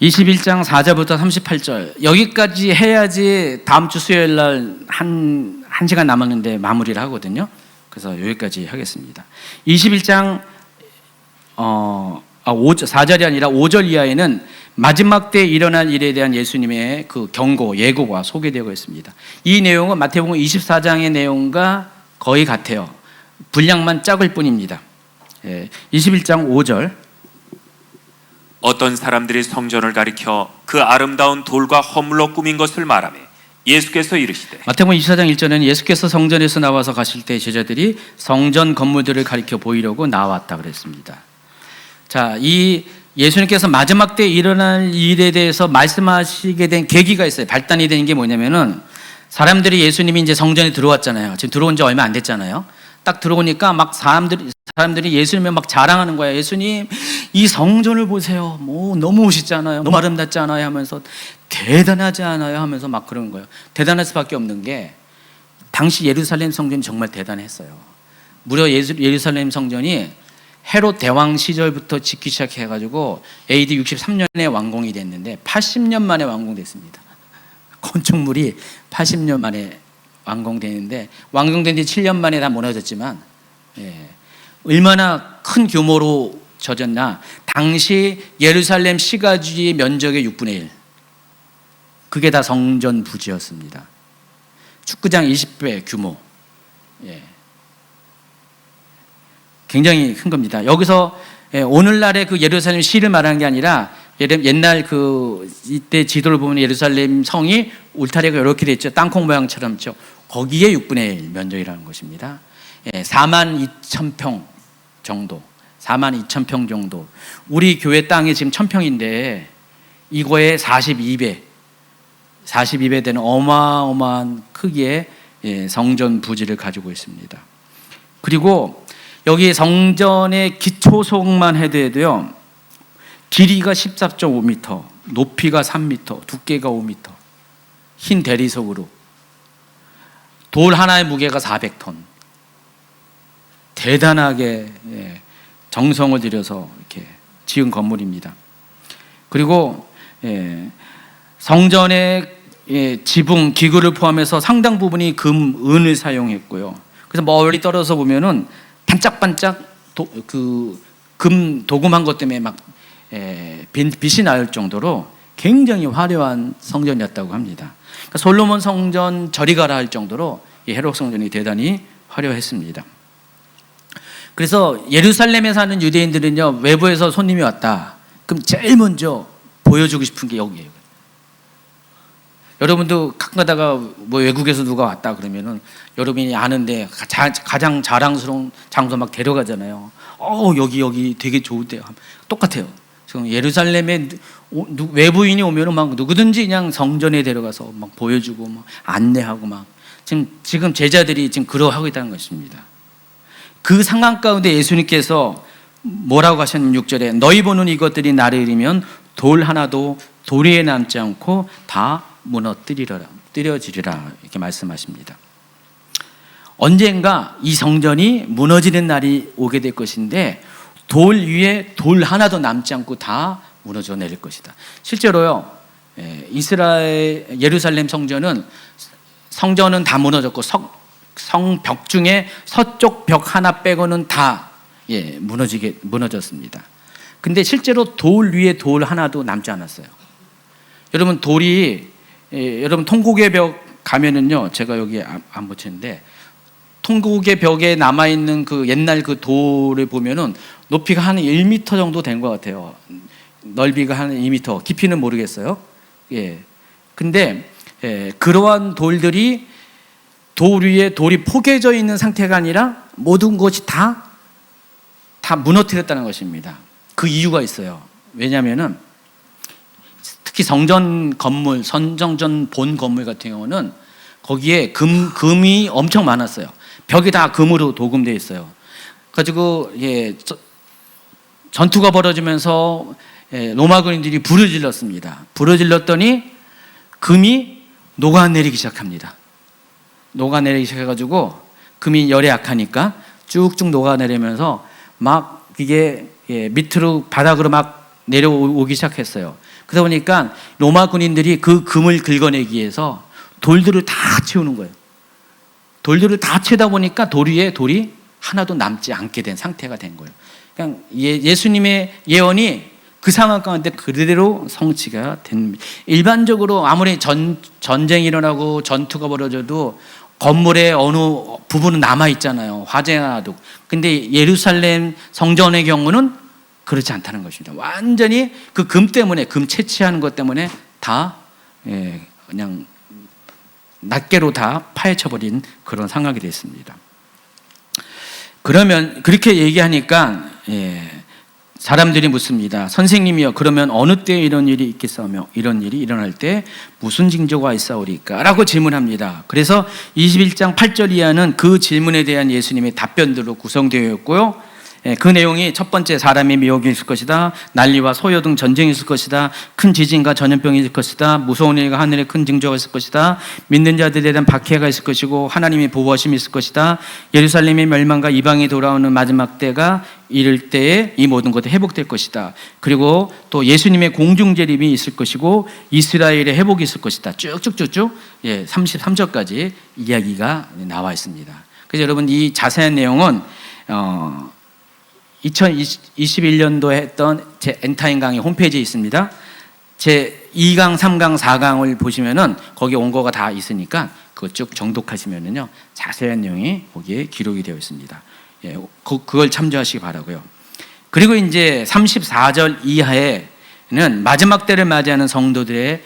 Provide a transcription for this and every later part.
21장 4절부터 38절 여기까지 해야지 다음 주 수요일 날 한 시간 남았는데 마무리를 하거든요. 그래서 여기까지 하겠습니다. 21장 4절이 아니라 5절 이하에는 마지막 때 일어날 일에 대한 예수님의 그 경고, 예고가 소개되고 있습니다. 이 내용은 마태복음 24장의 내용과 거의 같아요. 분량만 작을 뿐입니다. 21장 5절 어떤 사람들이 성전을 가리켜 그 아름다운 돌과 허물로 꾸민 것을 말하며 예수께서 이르시되, 마태복음 24장 1절에는 예수께서 성전에서 나와서 가실 때 제자들이 성전 건물들을 가리켜 보이려고 나왔다 그랬습니다. 자, 이 예수님께서 마지막 때 일어날 일에 대해서 말씀하시게 된 계기가 있어요. 발단이 된 게 뭐냐면은 사람들이 예수님이 이제 성전에 들어왔잖아요. 지금 들어온 지 얼마 안 됐잖아요. 딱 들어오니까 막 사람들이 예수님을 막 자랑하는 거예요. 예수님, 이 성전을 보세요. 뭐 너무 멋있잖아요. 너무 아름답지 않아요? 하면서 대단하지 않아요? 하면서 막 그런 거예요. 대단할 수밖에 없는 게 당시 예루살렘 성전이 정말 대단했어요. 무려 예루살렘 성전이 헤롯 대왕 시절부터 짓기 시작해가지고 AD 63년에 완공이 됐는데 80년 만에 완공됐습니다. 건축물이 80년 만에 완공되는데 완공된 지 7년 만에 다 무너졌지만 얼마나 큰 규모로 젖었나. 당시 예루살렘 시가지의 면적의 6분의 1 그게 다 성전 부지였습니다. 축구장 20배 규모. 굉장히 큰 겁니다. 여기서 오늘날의 그 예루살렘 시를 말하는 게 아니라 옛날 이때 지도를 보면 예루살렘 성이 울타리가 이렇게 돼 있죠. 땅콩 모양처럼 있죠. 거기에 6분의 1 면적이라는 것입니다. 42,000평 정도. 42,000평 정도. 우리 교회 땅이 지금 1,000평인데 이거의 42배 되는 어마어마한 크기의 성전 부지를 가지고 있습니다. 그리고 여기 성전의 기초석만 해도요, 길이가 14.5m, 높이가 3m, 두께가 5m, 흰 대리석으로 돌 하나의 무게가 400톤. 대단하게 정성을 들여서 이렇게 지은 건물입니다. 그리고 성전의 지붕, 기구를 포함해서 상당 부분이 금, 은을 사용했고요. 그래서 멀리 떨어져 보면은 반짝반짝 금 도금한 것 때문에 막 빛이 날 정도로 굉장히 화려한 성전이었다고 합니다. 그러니까 솔로몬 성전 저리 가라 할 정도로 이 헤롯 성전이 대단히 화려했습니다. 그래서 예루살렘에 사는 유대인들은요, 외부에서 손님이 왔다. 그럼 제일 먼저 보여주고 싶은 게 여기예요. 여러분도 가끔 가다가 뭐 외국에서 누가 왔다 그러면은 여러분이 아는데 가장 자랑스러운 장소 막 데려가잖아요. 여기 되게 좋은데요. 똑같아요. 지금 예루살렘에 외부인이 오면은 막 누구든지 그냥 성전에 데려가서 막 보여주고 막 안내하고 막 지금 제자들이 지금 그러하고 있다는 것입니다. 그 상황 가운데 예수님께서 뭐라고 하셨냐면 6절에 너희 보는 이것들이 나를 이르면 돌 하나도 돌 위에 남지 않고 다 무너뜨리리라 이렇게 말씀하십니다. 언젠가 이 성전이 무너지는 날이 오게 될 것인데 돌 위에 돌 하나도 남지 않고 다 무너져 내릴 것이다. 실제로요, 이스라엘 예루살렘 성전은 다 무너졌고 성벽 중에 서쪽 벽 하나 빼고는 다 무너졌습니다. 근데 실제로 돌 위에 돌 하나도 남지 않았어요. 여러분 여러분 통곡의 벽 가면은요, 제가 여기 안 붙였는데 통곡의 벽에 남아있는 그 옛날 그 돌을 보면은 높이가 한 1m 정도 된 것 같아요. 넓이가 한 2m, 깊이는 모르겠어요. 근데 그러한 돌들이 돌 위에 돌이 포개져 있는 상태가 아니라 모든 것이 다 무너뜨렸다는 것입니다. 그 이유가 있어요. 왜냐하면은 특히 성전 건물, 성전 본 건물 같은 경우는 거기에 금이 엄청 많았어요. 벽이 다 금으로 도금되어 있어요. 가지고 전투가 벌어지면서 로마 군인들이 불을 질렀습니다. 불을 질렀더니 금이 녹아내리기 시작합니다. 녹아내리기 시작해가지고 금이 열에 약하니까 쭉쭉 녹아내리면서 막 이게 밑으로 바닥으로 막 내려오기 시작했어요. 그러다 보니까 로마 군인들이 그 금을 긁어내기 위해서 돌들을 다 채우는 거예요. 돌들을 다 채우다 보니까 돌 위에 돌이 하나도 남지 않게 된 상태가 된 거예요. 그냥 예수님의 예언이 그 상황 가운데 그대로 성취가 됩니다. 일반적으로 아무리 전쟁이 일어나고 전투가 벌어져도 건물의 어느 부분은 남아있잖아요. 화재가 나도. 근데 예루살렘 성전의 경우는 그렇지 않다는 것입니다. 완전히 그 금 때문에, 금 채취하는 것 때문에 다 그냥 낱개로 다 파헤쳐버린 그런 상황이 됐습니다. 그러면 그렇게 얘기하니까 사람들이 묻습니다. 선생님이여, 그러면 어느 때에 이런 일이 있겠사오며 이런 일이 일어날 때 무슨 징조가 있사오리까? 라고 질문합니다. 그래서 21장 8절 이하는 그 질문에 대한 예수님의 답변들로 구성되어 있고요. 그 내용이 첫 번째, 사람의 미혹이 있을 것이다. 난리와 소요 등 전쟁이 있을 것이다. 큰 지진과 전염병이 있을 것이다. 무서운 일과 하늘에 큰 징조가 있을 것이다. 믿는 자들에 대한 박해가 있을 것이고 하나님의 보호하심이 있을 것이다. 예루살렘의 멸망과 이방이 돌아오는 마지막 때가 이를 때에 이 모든 것이 회복될 것이다. 그리고 또 예수님의 공중재림이 있을 것이고 이스라엘의 회복이 있을 것이다. 쭉쭉쭉쭉 33절까지 이야기가 나와 있습니다. 그래서 여러분, 이 자세한 내용은 2021년도에 했던 제 엔타임 강의 홈페이지에 있습니다. 제 2강, 3강, 4강을 보시면은 거기 원고가 다 있으니까 그거 쭉 정독하시면은요, 자세한 내용이 거기에 기록이 되어 있습니다. 그걸 참조하시기 바라고요. 그리고 이제 34절 이하에는 마지막 때를 맞이하는 성도들이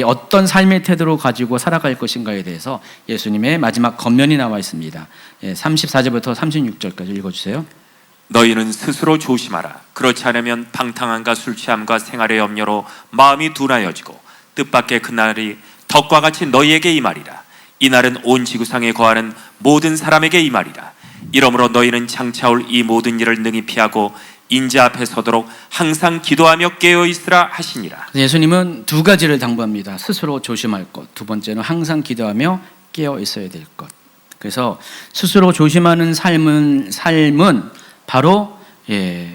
어떤 삶의 태도로 가지고 살아갈 것인가에 대해서 예수님의 마지막 권면이 나와 있습니다. 34절부터 36절까지 읽어주세요. 너희는 스스로 조심하라. 그렇지 않으면 방탕함과 술 취함과 생활의 염려로 마음이 둔하여지고 뜻밖의 그날이 덕과 같이 너희에게 임하리라. 이날은 온 지구상에 거하는 모든 사람에게 임하리라. 이러므로 너희는 장차 올 이 모든 일을 능히 피하고 인자 앞에 서도록 항상 기도하며 깨어 있으라 하시니라. 예수님은 두 가지를 당부합니다. 스스로 조심할 것, 두 번째는 항상 기도하며 깨어 있어야 될 것. 그래서 스스로 조심하는 삶은 바로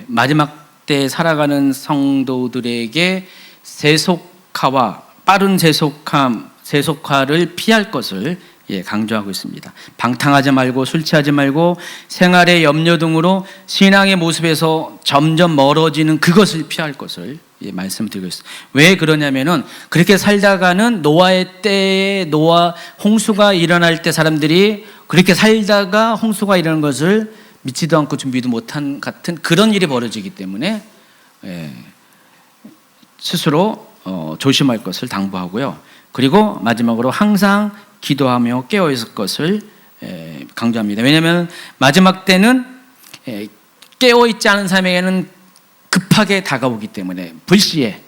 마지막 때 살아가는 성도들에게 세속화와 빠른 세속화를 피할 것을 강조하고 있습니다. 방탕하지 말고 술 취하지 말고 생활의 염려 등으로 신앙의 모습에서 점점 멀어지는 그것을 피할 것을 말씀드리고 있습니다. 왜 그러냐면은 그렇게 살다가는 노아의 때에 홍수가 일어날 때 사람들이 그렇게 살다가 홍수가 일어나는 것을 믿지도 않고 준비도 못한 같은 그런 일이 벌어지기 때문에 스스로 조심할 것을 당부하고요. 그리고 마지막으로 항상 기도하며 깨어있을 것을 강조합니다. 왜냐하면 마지막 때는 깨어있지 않은 사람에게는 급하게 다가오기 때문에 불시에.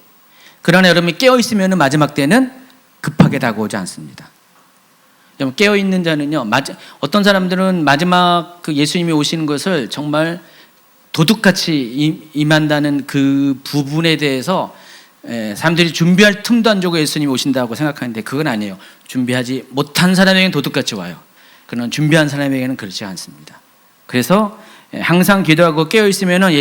그러나 여러분이 깨어있으면 마지막 때는 급하게 다가오지 않습니다. 깨어있는 자는요, 어떤 사람들은 마지막 그 예수님이 오시는 것을 정말 도둑같이 임한다는 그 부분에 대해서 사람들이 준비할 틈도 안 주고 예수님이 오신다고 생각하는데 그건 아니에요. 준비하지 못한 사람에게는 도둑같이 와요. 그러나 준비한 사람에게는 그렇지 않습니다. 그래서 항상 기도하고 깨어있으면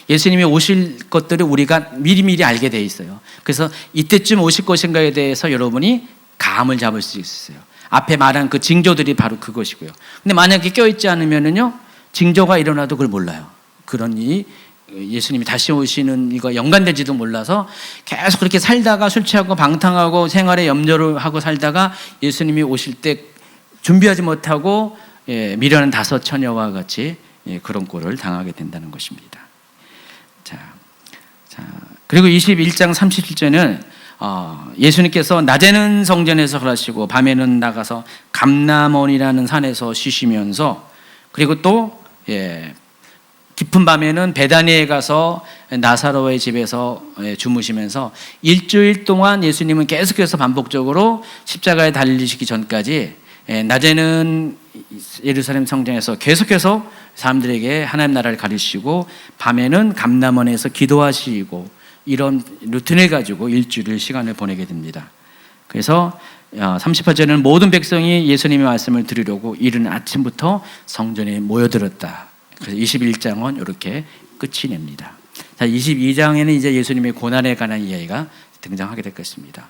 예수님이 오실 것들을 우리가 미리미리 알게 돼 있어요. 그래서 이때쯤 오실 것인가에 대해서 여러분이 감을 잡을 수 있어요. 앞에 말한 그 징조들이 바로 그것이고요. 근데 만약에 껴있지 않으면은요, 징조가 일어나도 그걸 몰라요. 그러니 예수님이 다시 오시는 이거 연관된지도 몰라서 계속 그렇게 살다가 술 취하고 방탕하고 생활에 염려를 하고 살다가 예수님이 오실 때 준비하지 못하고 미련한 다섯 처녀와 같이 그런 꼴을 당하게 된다는 것입니다. 자, 그리고 21장 37절은 예수님께서 낮에는 성전에서 거하시고 밤에는 나가서 감람원이라는 산에서 쉬시면서, 그리고 또 깊은 밤에는 베다니에 가서 나사로의 집에서 주무시면서 일주일 동안 예수님은 계속해서 반복적으로 십자가에 달리시기 전까지 낮에는 예루살렘 성전에서 계속해서 사람들에게 하나님 나라를 가르치시고 밤에는 감람원에서 기도하시고 이런 루틴을 가지고 일주일 시간을 보내게 됩니다. 그래서 38절에는 모든 백성이 예수님의 말씀을 들으려고 이른 아침부터 성전에 모여들었다. 그래서 21장은 이렇게 끝이 냅니다. 자, 22장에는 이제 예수님의 고난에 관한 이야기가 등장하게 될 것입니다.